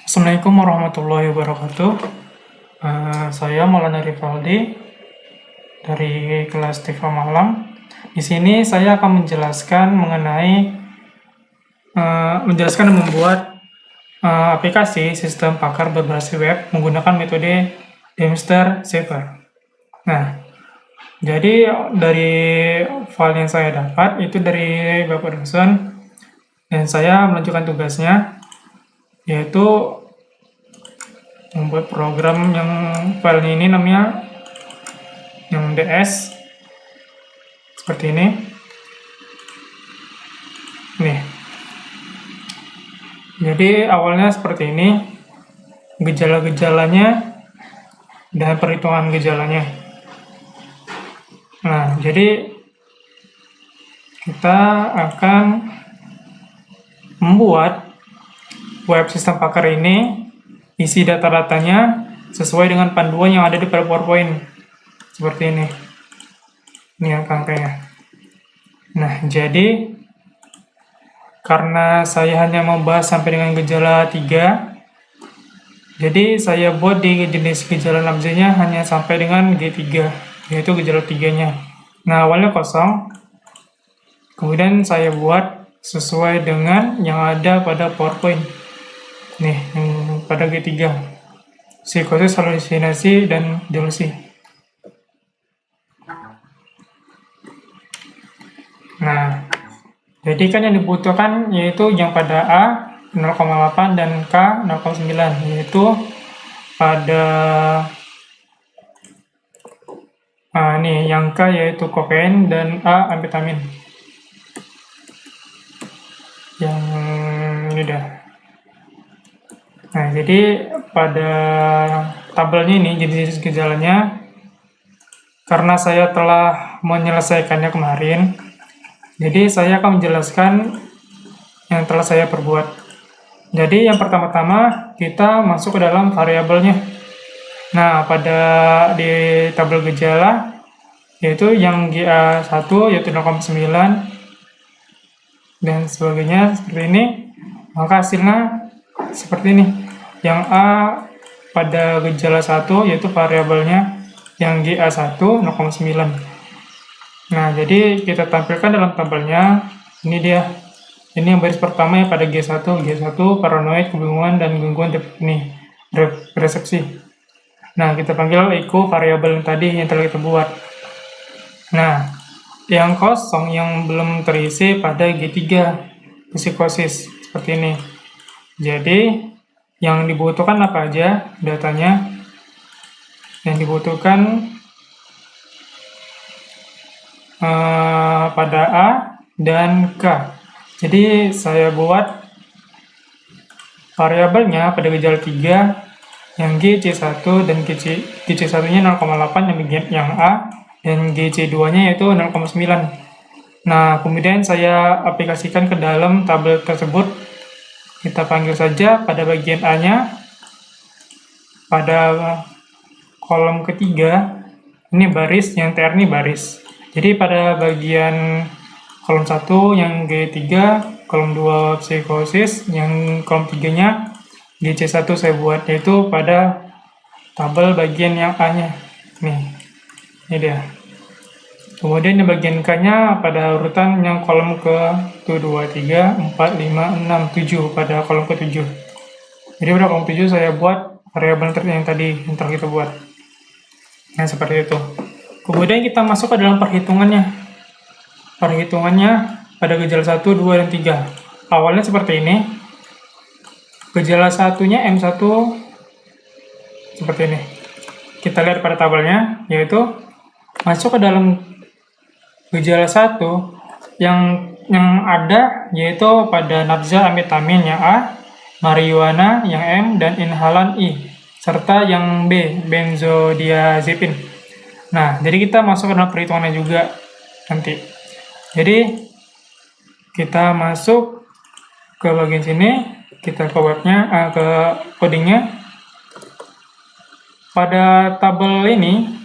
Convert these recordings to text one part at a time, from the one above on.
Assalamualaikum warahmatullahi wabarakatuh. Saya Maulana Rivaldi dari kelas TV Malam. Di sini saya akan menjelaskan mengenai menjelaskan dan membuat aplikasi sistem pakar berbasis web menggunakan metode Dempster Saver. Nah, jadi dari file yang saya dapat itu dari Bapak dosen dan saya melanjutkan tugasnya, yaitu membuat program yang filenya ini namanya yang DS seperti ini. Nih, jadi awalnya seperti ini, gejala-gejalanya dan perhitungan gejalanya. Nah, jadi kita akan membuat web sistem pakar ini, isi data-datanya sesuai dengan panduan yang ada di PowerPoint seperti ini. Ini angka-angkanya. Nah, jadi karena saya hanya membahas sampai dengan gejala 3, jadi saya buat di jenis gejala nafsunya hanya sampai dengan G3, yaitu gejala 3-nya. Nah, awalnya kosong, kemudian saya buat sesuai dengan yang ada pada PowerPoint. Nih, yang pada G3, psikosis, halusinasi, dan delusi. Nah, jadi kan yang dibutuhkan yaitu yang pada A 0,8 dan K 0,9, yaitu pada nih yang K yaitu kokain dan A amfetamin. Yang ini dah. Nah, jadi pada tabelnya ini jenis gejalanya, karena saya telah menyelesaikannya kemarin, jadi saya akan menjelaskan yang telah saya perbuat. Jadi yang pertama-tama kita masuk ke dalam variabelnya. Nah, pada di tabel gejala yaitu yang GA1 yaitu 0,9 dan sebagainya seperti ini, maka hasilnya seperti ini. Yang A pada gejala 1 yaitu variabelnya yang GA1 0,9. Nah, jadi kita tampilkan dalam tabelnya, ini dia. Ini yang baris pertama ya pada G1, paranoid, kebingungan, dan gangguan persepsi. Nah, kita panggil echo variabel yang tadi yang telah kita buat. Nah, yang kosong yang belum terisi pada G3, psikosis, seperti ini. Jadi, yang dibutuhkan apa aja datanya? Yang dibutuhkan pada A dan K. Jadi saya buat variabelnya pada gejala 3 yang GC1 dan GC1-nya 0,8 yang A dan GC2-nya yaitu 0,9. Nah, kemudian saya aplikasikan ke dalam tabel tersebut. Kita panggil saja pada bagian A-nya pada kolom ketiga ini baris, yang TR ini baris. Jadi pada bagian kolom 1 yang G3, kolom 2 psikosis, yang kolom 3-nya GC1 saya buat, yaitu pada tabel bagian yang A-nya. Nih, ini dia. Kemudian di bagian K-nya pada urutan yang kolom ke 1, 2, 3, 4, 5, 6, 7 pada kolom ke-7. Jadi pada kolom 7 saya buat variabel yang tadi yang telah kita buat. Nah, seperti itu. Kemudian kita masuk ke dalam perhitungannya. Perhitungannya pada gejala 1, 2, dan 3. Awalnya seperti ini. Gejala 1-nya M1 seperti ini. Kita lihat pada tabelnya, yaitu masuk ke dalam gejala 1 yang ada yaitu pada nafza amfetamin yang A, marijuana yang M, dan inhalan I, serta yang B, benzodiazepin. Nah, jadi kita masuk ke dalam perhitungannya juga nanti. Jadi kita masuk ke bagian sini, kita ke webnya, ke codingnya. Pada tabel ini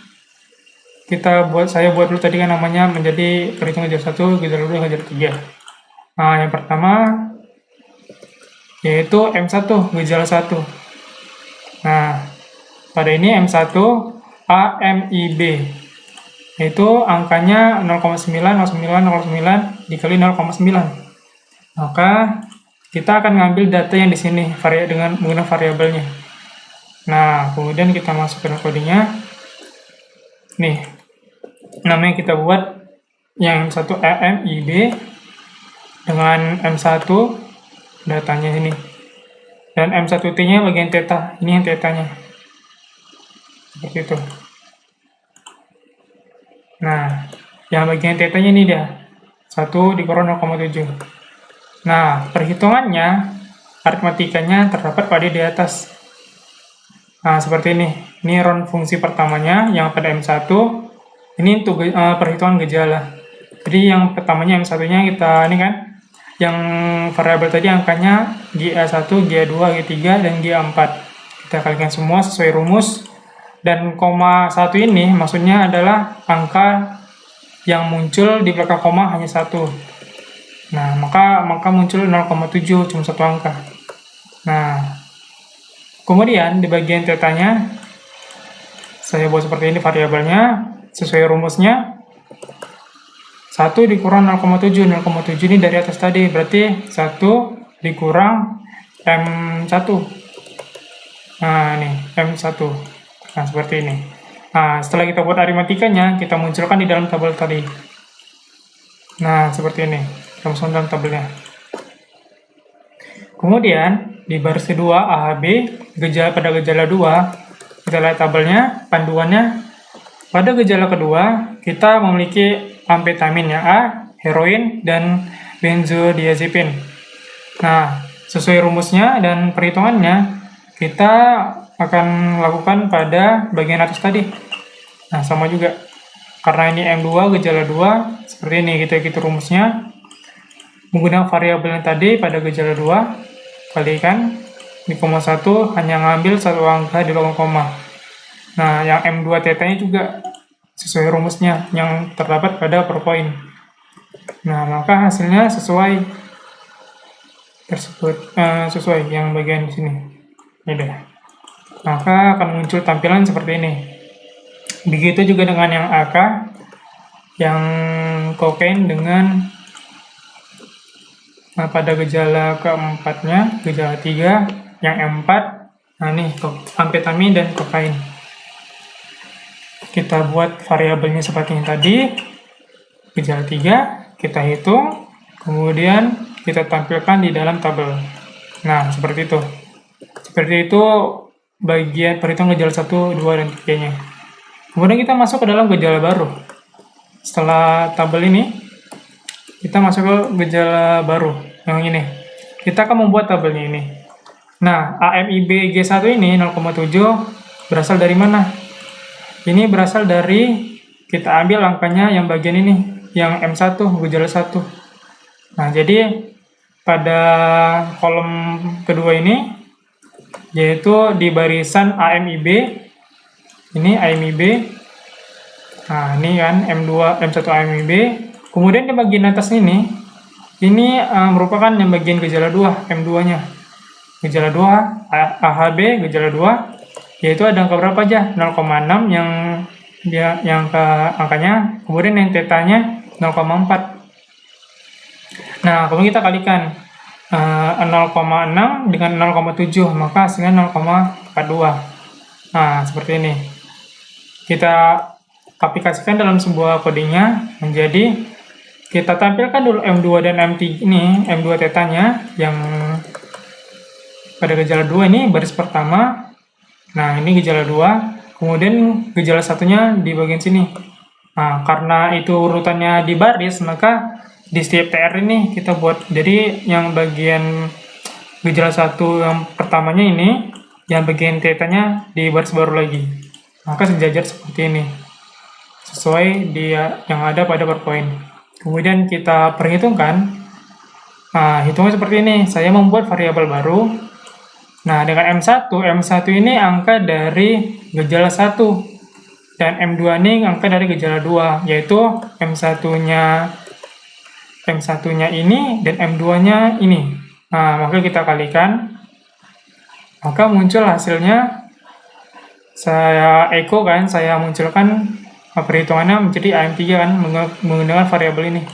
saya buat dulu tadi kan namanya menjadi perhitungan gejala 1, gejala 2, gejala 3. Nah, yang pertama yaitu M1, gejala 1. Nah, pada ini M1 AMIB, yaitu angkanya 0,90909 dikali 0,9. Maka kita akan ngambil data yang di sini dengan menggunakan variabelnya. Nah, kemudian kita masukkan kodenya. Nih, namanya kita buat yang M1 AMIB dengan M1 datanya ini. Dan M1T-nya bagian theta. Ini yang theta-nya. Seperti itu. Nah, yang bagian theta-nya ini dia. 1 dikurang 0,7. Nah, perhitungannya, aritmatikanya terdapat pada di atas. Nah, seperti ini. Ini round fungsi pertamanya yang pada M1. Ini untuk perhitungan gejala. Jadi yang pertamanya M1-nya kita ini kan, yang variabel tadi angkanya GA1, GA2, GA3, dan GA4. Kita kalikan semua sesuai rumus. Dan koma 1 ini maksudnya adalah angka yang muncul di belakang koma hanya 1. Nah, maka muncul 0,7, cuma satu angka. Nah, kemudian di bagian tetanya, saya buat seperti ini variabelnya, sesuai rumusnya, 1 dikurang 0,7. 0,7 ini dari atas tadi, berarti 1 dikurang M1. Nah, ini M1. Nah, seperti ini. Nah, setelah kita buat aritmatikanya, kita munculkan di dalam tabel tadi. Nah, seperti ini. Kita masukkan dalam tabelnya. Kemudian, di baris kedua, AHB, pada gejala 2, kita lihat tabelnya, panduannya. Pada gejala kedua, kita memiliki amfetamin yang A, heroin, dan benzodiazepin. Nah, sesuai rumusnya dan perhitungannya, kita akan lakukan pada bagian atas tadi. Nah, sama juga. Karena ini M2, gejala 2, seperti ini kita hitung rumusnya. Menggunakan variabel yang tadi pada gejala 2, kalikan di koma 1 hanya ngambil satu angka di belakang koma. Nah, yang M2 θ-nya juga sesuai rumusnya yang terdapat pada per poin. Nah, maka hasilnya sesuai sesuai yang bagian di sini. Ini deh. Maka akan muncul tampilan seperti ini. Begitu juga dengan yang AK, yang kokain dengan pada gejala keempatnya, gejala 3, yang M4, nah ini amfetamin dan kokain. Kita buat variabelnya seperti yang tadi, gejala 3, kita hitung, kemudian kita tampilkan di dalam tabel. Nah, seperti itu. Seperti itu bagian perhitungan gejala 1, 2, dan 3-nya. Kemudian kita masuk ke dalam gejala baru. Setelah tabel ini, kita masuk ke gejala baru, yang ini. Kita akan membuat tabelnya ini. Nah, AMIB G1 ini 0,7 berasal dari mana? Ini berasal dari, kita ambil angkanya yang bagian ini, yang M1, gejala 1. Nah, jadi pada kolom kedua ini, yaitu di barisan AMIB, ini AMIB, nah ini kan M1 AMIB, kemudian di bagian atas ini merupakan yang bagian gejala 2, M2-nya. Gejala 2, AHB, gejala 2, yaitu ada angka berapa aja? 0,6 yang ke angkanya, kemudian yang θ-nya 0,4. Nah, kemudian kita kalikan 0,6 dengan 0,7, maka hasilnya 0,42. Nah, seperti ini. Kita aplikasikan dalam sebuah codingnya menjadi, kita tampilkan dulu M2 dan M3 ini, M2 θ-nya yang pada gejala 2 ini baris pertama. Nah, ini gejala 2, kemudian gejala satunya di bagian sini. Nah, karena itu urutannya di baris, maka di setiap TR ini kita buat, jadi yang bagian gejala 1 yang pertamanya ini, yang bagian θ-nya di baris baru lagi. Maka sejajar seperti ini, sesuai dia yang ada pada PowerPoint. Kemudian kita perhitungkan. Nah, hitungan seperti ini. Saya membuat variabel baru. Nah, dengan M1 ini angka dari gejala 1. Dan M2 ini angka dari gejala 2, yaitu M1-nya ini dan M2-nya ini. Nah, maka kita kalikan, maka muncul hasilnya, saya echo kan, saya munculkan perhitungannya menjadi AM3 kan, menggunakan variabel ini.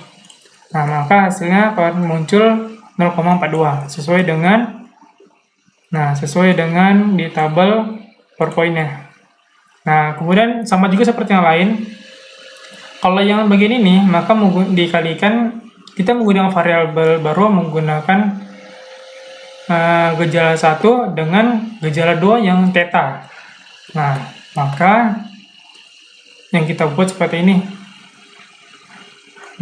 Nah, maka hasilnya akan muncul 0,42 sesuai dengan di tabel PowerPoint-nya. Nah, kemudian sama juga seperti yang lain. Kalau yang bagian ini, maka dikalikan, kita menggunakan variabel baru, menggunakan gejala 1 dengan gejala 2 yang theta. Nah, maka yang kita buat seperti ini.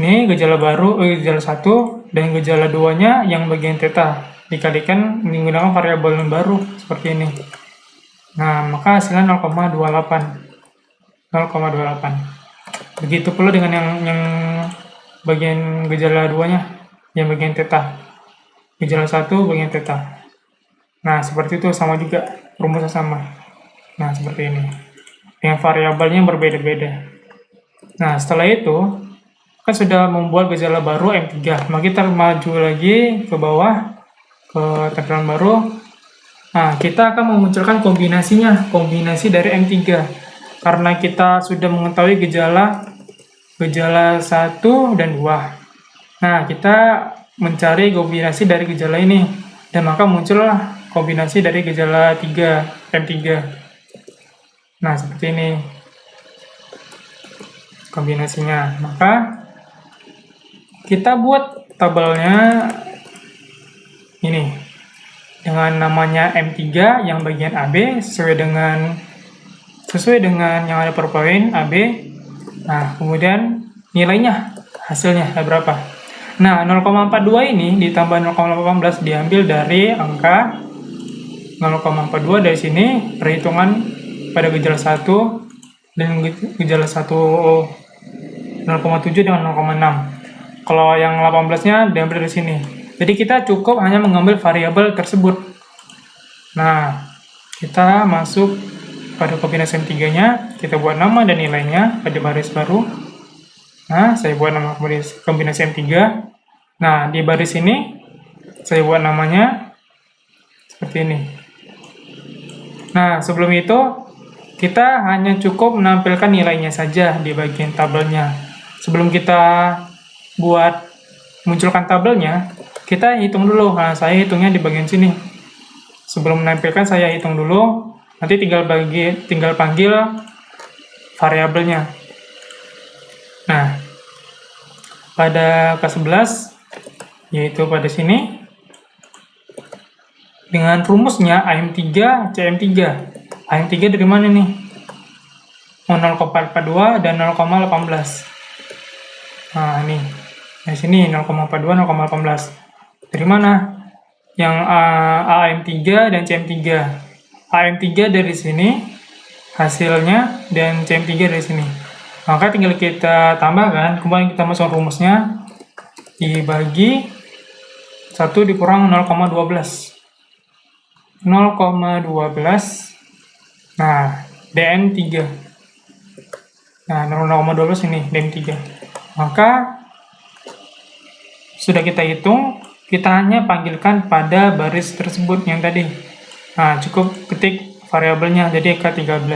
Ini gejala baru, gejala 1 dan gejala 2-nya yang bagian theta. Dikalikan menggunakan variabel yang baru seperti ini. Nah, maka hasilnya 0,28. Begitu pula dengan yang bagian gejala 2-nya, yang bagian theta. Gejala 1 bagian theta. Nah, seperti itu, sama juga, rumusnya sama. Nah, seperti ini. Yang variabelnya berbeda-beda. Nah, setelah itu, kan sudah membuat gejala baru M3. Maka kita maju lagi ke bawah, ke tampilan baru. Nah, kita akan memunculkan kombinasinya, kombinasi dari M3. Karena kita sudah mengetahui gejala 1 dan 2. Nah, kita mencari kombinasi dari gejala ini. Dan maka muncullah kombinasi dari gejala 3, M3. Nah, seperti ini kombinasinya. Maka kita buat tabelnya ini dengan namanya M3 yang bagian AB sesuai dengan yang ada PowerPoint AB. Nah, kemudian nilainya, hasilnya berapa? Nah, 0,42 ini ditambah 0,18 diambil dari angka 0,42 dari sini, perhitungan pada gejala 1 dan gejala 1 0,7 dengan 0,6. Kalau yang 18-nya diambil dari sini. Jadi kita cukup hanya mengambil variabel tersebut. Nah, kita masuk pada kombinasi M3-nya, kita buat nama dan nilainya pada baris baru. Nah, saya buat nama kombinasi M3. Nah, di baris ini, saya buat namanya seperti ini. Nah, sebelum itu, kita hanya cukup menampilkan nilainya saja di bagian tabelnya. Sebelum kita buat munculkan tabelnya, kita hitung dulu. Nah, saya hitungnya di bagian sini. Sebelum menampilkan, saya hitung dulu. Nanti tinggal panggil variabelnya. Nah, pada ke-11, yaitu pada sini, dengan rumusnya AM3, CM3. AM3 dari mana nih? 0,42 dan 0,18. Nah, ini. Dari sini 0,42, 0,18. Dari mana? Yang AM3 dan CM3. AM3 dari sini hasilnya dan CM3 dari sini. Maka tinggal kita tambahkan, kemudian kita masuk rumusnya dibagi 1 dikurang 0,12. 0,12. Nah, DM3. Nah, 0,12 ini DM3. Maka sudah kita hitung, kita hanya panggilkan pada baris tersebut yang tadi. Nah, cukup ketik variabelnya, jadi K13.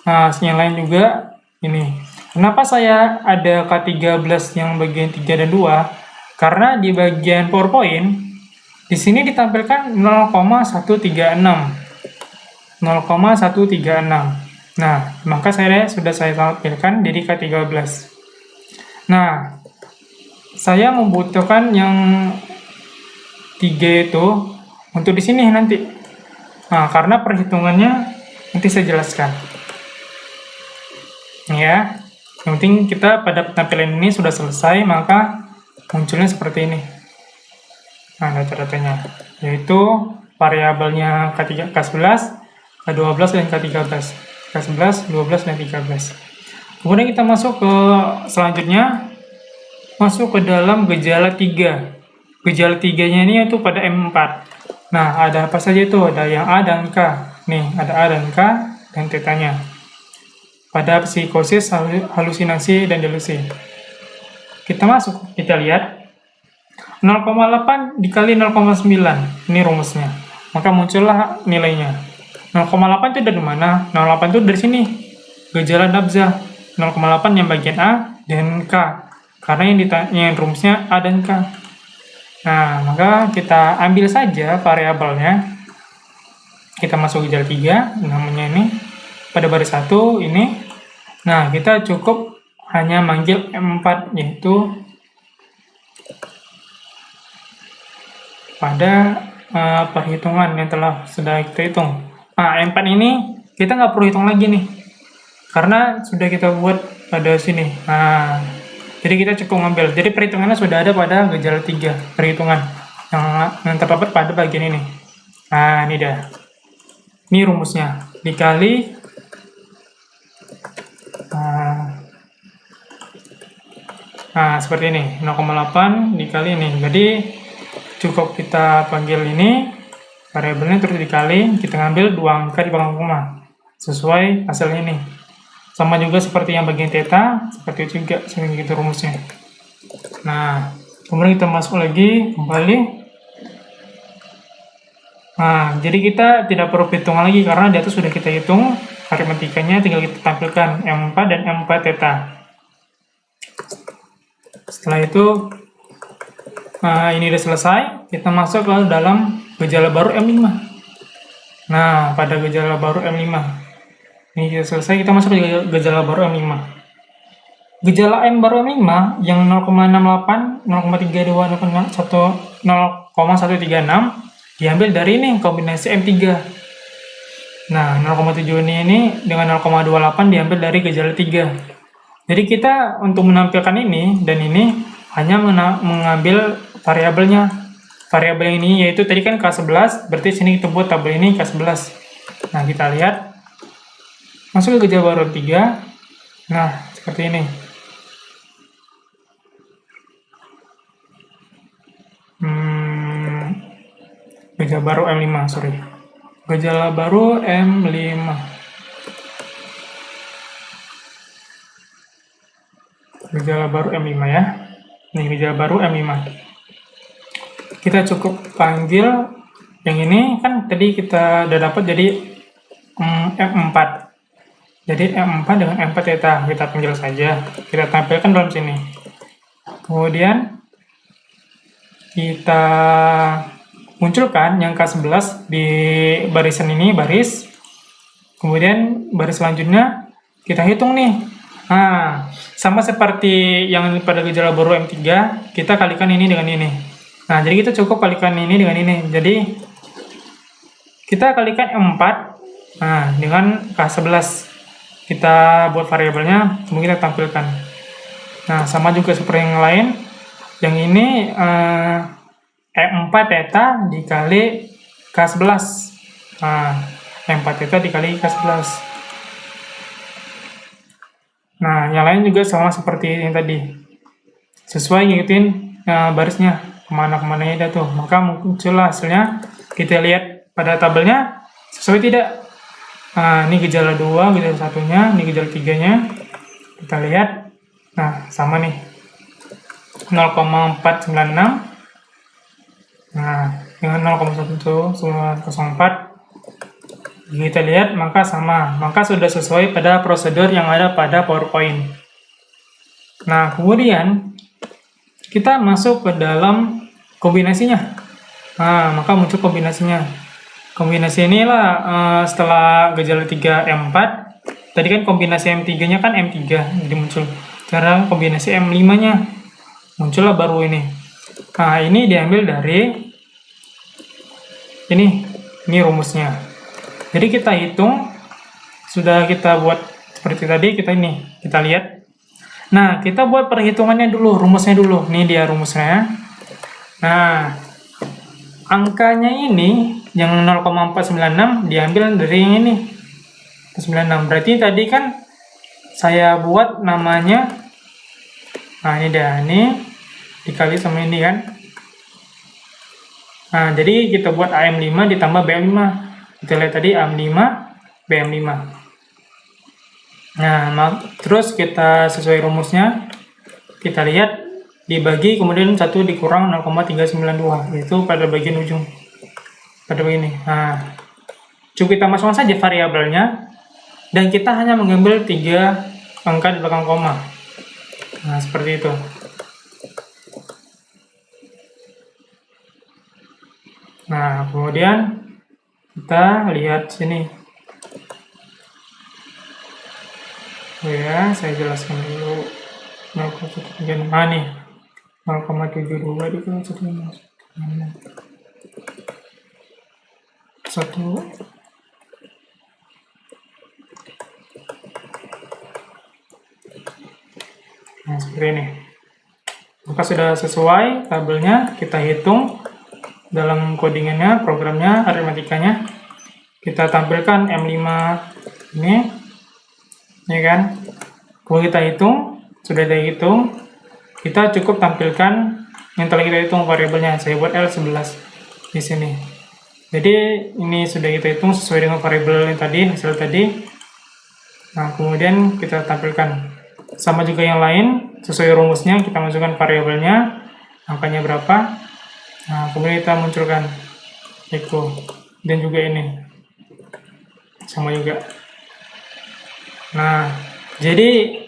Nah, yang lain juga ini. Kenapa saya ada K13 yang bagian 3 dan 2? Karena di bagian PowerPoint, di sini ditampilkan 0,136. 0,136. Nah, maka sudah saya tampilkan jadi K13. Nah, saya membutuhkan yang 3 itu untuk di sini nanti. Nah, karena perhitungannya nanti saya jelaskan. Ya, yang penting kita pada tampilan ini sudah selesai, maka munculnya seperti ini. Nah, data-datanya, yaitu variabelnya K11, K12, dan K13. K11, 12, dan 13. Kemudian kita masuk ke selanjutnya, masuk ke dalam gejala 3. Gejala 3-nya ini yaitu pada M4. Nah, ada apa saja itu? Ada yang A dan K. Nih, ada A dan K dan tetanya. Pada psikosis, halusinasi, dan delusi. Kita masuk, kita lihat. 0,8 dikali 0,9, ini rumusnya. Maka muncullah nilainya. 0,8 itu dari mana? 0,8 itu dari sini. Gejala nabzah. 0,8 yang bagian A dan K. Karena yang ditanya rumusnya A dan K. Nah, maka kita ambil saja variabelnya. Kita masuk gejala 3, namanya ini. Pada baris 1 ini. Nah, kita cukup hanya manggil M4, yaitu pada perhitungan yang sudah kita hitung. Nah, M4 ini kita nggak perlu hitung lagi nih, karena sudah kita buat pada sini. Nah, jadi kita cukup ngambil. Jadi perhitungannya sudah ada pada gejala 3, perhitungan yang terdapat pada bagian ini. Nah, ini dah. Ini rumusnya. Dikali seperti ini. 0,8 dikali ini. Jadi cukup kita panggil ini variabelnya, terus dikali, kita ngambil 2 angka di belakang koma sesuai hasil ini. Sama juga seperti yang bagian theta, seperti itu juga segitu rumusnya. Nah, kemudian kita masuk lagi kembali. Nah, jadi kita tidak perlu hitungan lagi karena di atas sudah kita hitung aritmetikanya, tinggal kita tampilkan M4 dan M4 theta. Setelah itu ini udah selesai, kita masuk ke dalam gejala baru M5. Nah, pada gejala baru M5. Ini sudah selesai, kita masuk ke gejala baru M5. Gejala M baru M5 yang 0,68, 0,32, 0,136 diambil dari ini kombinasi M3. Nah, 0,7 ini dengan 0,28 diambil dari gejala 3. Jadi kita untuk menampilkan ini dan ini hanya mengambil variabelnya. Variabel ini yaitu tadi kan K11, berarti sini kita buat tabel ini K11. Nah, kita lihat. Masuk ke gejala baru 3. Nah, seperti ini. Gejala baru M5, sorry. Gejala baru M5. Gejala baru M5 ya. Ini gejala baru M5. Kita cukup panggil yang ini, kan tadi kita udah dapat jadi M4. Jadi M4 dengan M4 theta kita panggil saja. Kita tampilkan dalam sini. Kemudian kita munculkan yang K11 di barisan ini, baris. Kemudian baris selanjutnya kita hitung nih. Nah, sama seperti yang pada gejala baru M3, kita kalikan ini dengan ini. Nah, jadi kita cukup kalikan ini dengan ini. Jadi kita kalikan M4 dengan K11. Kita buat variabelnya, kemudian kita tampilkan. Nah, sama juga seperti yang lain. Yang ini M4 theta dikali K11. Nah, M4 theta dikali K11. Nah, yang lain juga sama seperti yang tadi. Sesuai ngikutin barisnya, kemana-kemana ada tuh. Maka muncul hasilnya, kita lihat pada tabelnya, sesuai tidak. Nah, ini gejala 2, gejala satunya, ini gejala 3-nya. Kita lihat, nah sama nih. 0,496. Nah, dengan 0,1904 kita lihat maka sama, maka sudah sesuai pada prosedur yang ada pada PowerPoint. Nah, kemudian kita masuk ke dalam kombinasinya. Nah, maka muncul kombinasinya. Kombinasi inilah setelah gejala 3 M4, tadi kan kombinasi M3-nya kan M3, jadi muncul. Sekarang kombinasi M5-nya muncullah baru ini. Nah, ini diambil dari ini rumusnya. Jadi kita hitung, sudah kita buat seperti tadi, kita lihat. Nah, kita buat perhitungannya dulu, rumusnya dulu. Ini dia rumusnya. Nah, angkanya ini yang 0,496 diambil dari yang ini. 96. Berarti tadi kan saya buat namanya. Nah, ini dah, ini dikali sama ini kan. Nah, jadi kita buat AM5 ditambah BM5. Kita lihat tadi AM5, BM5. Nah, terus kita sesuai rumusnya, kita lihat dibagi kemudian 1 dikurang 0,392, itu pada bagian ujung, pada bagian ini. Nah, cukup kita masukkan saja variabelnya, dan kita hanya mengambil 3 angka di belakang koma. Nah, seperti itu. Nah, kemudian kita lihat sini. Oh ya, saya jelaskan dulu. 0,136. Nah, nih. 0,72 dikali 1. Nah, seperti ini. Maka sudah sesuai tabelnya, kita hitung dalam codingannya, programnya, aritmatikanya. Kita tampilkan M5 ini, ya kan? Kalau kita hitung, sudah dihitung, kita cukup tampilkan yang telah kita hitung variabelnya. Saya buat L11 di sini. Jadi ini sudah kita hitung sesuai dengan variabel yang tadi, hasil tadi. Nah, kemudian kita tampilkan. Sama juga yang lain, sesuai rumusnya kita masukkan variabelnya, angkanya berapa. Nah, kemudian kita munculkan echo, dan juga ini sama juga. Nah, jadi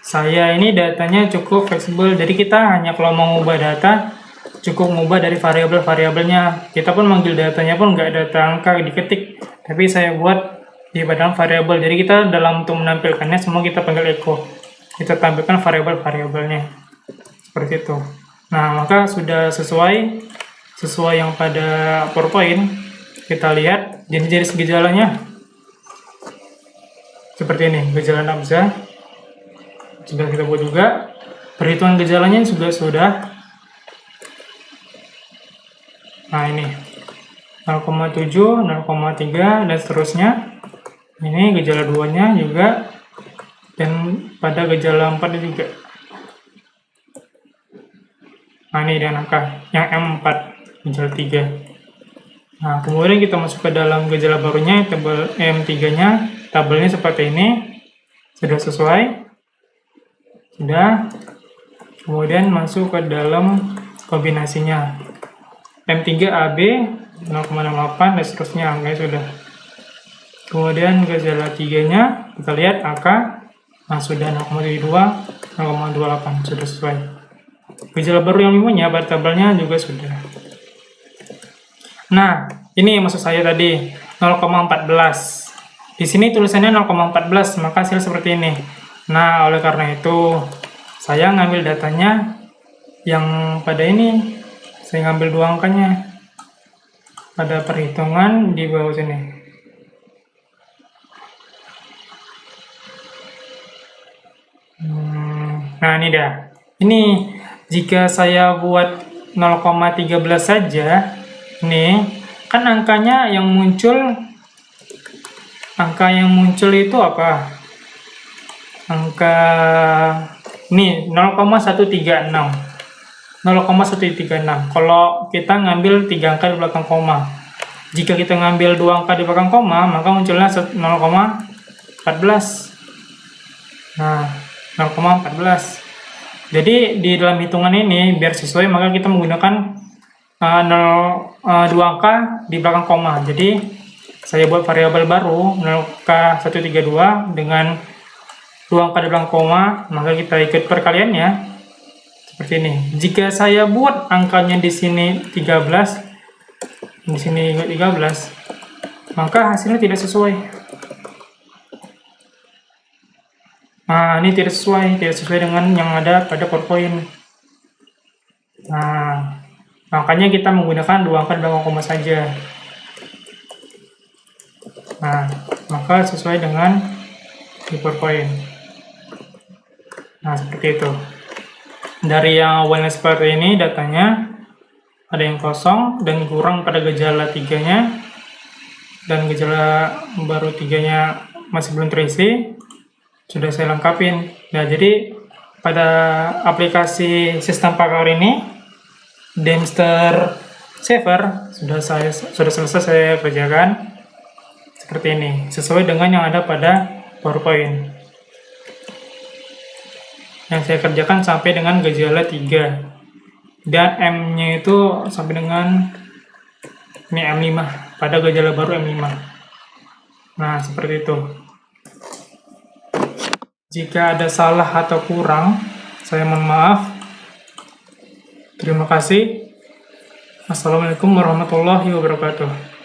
saya ini datanya cukup fleksibel, jadi kita hanya kalau mau mengubah data cukup mengubah dari variabel-variabelnya. Kita pun manggil datanya pun nggak data angka diketik, tapi saya buat di dalam variabel. Jadi kita dalam untuk menampilkannya semua kita panggil echo, kita tampilkan variabel-variabelnya seperti itu. Nah, maka sudah sesuai yang pada PowerPoint. Kita lihat jenis-jenis gejalanya seperti ini. Gejala nafza sudah kita buat juga, perhitungan gejalanya juga sudah. Nah, ini 0,7, 0,3 dan seterusnya. Ini gejala 2-nya juga, dan pada gejala 4 juga. Nah, ini dengan angka yang M4, gejala 3. Nah, kemudian kita masuk ke dalam gejala barunya, tabel M3-nya, tabelnya seperti ini. Sudah sesuai. Sudah. Kemudian masuk ke dalam kombinasinya. M3AB 0,68 dan seterusnya, angkanya sudah. Kemudian gejala 3-nya, kita lihat angka, nah sudah 0,72, 0,28, sudah sesuai. Gejala baru yang 5-nya, pada tabelnya juga sudah. Nah, ini maksud saya tadi, 0,14. Di sini tulisannya 0,14, maka hasil seperti ini. Nah, oleh karena itu, saya ngambil datanya yang pada ini, saya ngambil 2 angkanya pada perhitungan di bawah sini. Nah, ini dah. Ini jika saya buat 0,13 saja, nih kan angka yang muncul itu apa? Angka ini 0,136. 0,136. Kalau kita ngambil 3 angka di belakang koma. Jika kita ngambil 2 angka di belakang koma, maka munculnya 0,14. Nah, 0,14. Jadi di dalam hitungan ini biar sesuai maka kita menggunakan 2 angka di belakang koma. Jadi saya buat variabel baru 0K132 dengan 2 angka di belakang koma, maka kita ikut perkaliannya seperti ini. Jika saya buat angkanya di sini 13, di sini 13, maka hasilnya tidak sesuai. Nah, ini tidak sesuai dengan yang ada pada PowerPoint. Nah, makanya kita menggunakan 2 angka di belakang koma saja. Nah, maka sesuai dengan di PowerPoint. Nah, seperti itu. Dari yang awalnya seperti ini, datanya ada yang kosong dan kurang pada gejala 3-nya, dan gejala baru 3-nya masih belum terisi. Sudah saya lengkapin. Nah, jadi pada aplikasi sistem Pakar ini, Demster Saver sudah selesai saya kerjakan seperti ini, sesuai dengan yang ada pada PowerPoint. yang saya kerjakan sampai dengan gejala 3. Dan M-nya itu sampai dengan ini M5, pada gejala baru M5. Nah, seperti itu. Jika ada salah atau kurang, saya mohon maaf. Terima kasih. Assalamualaikum warahmatullahi wabarakatuh.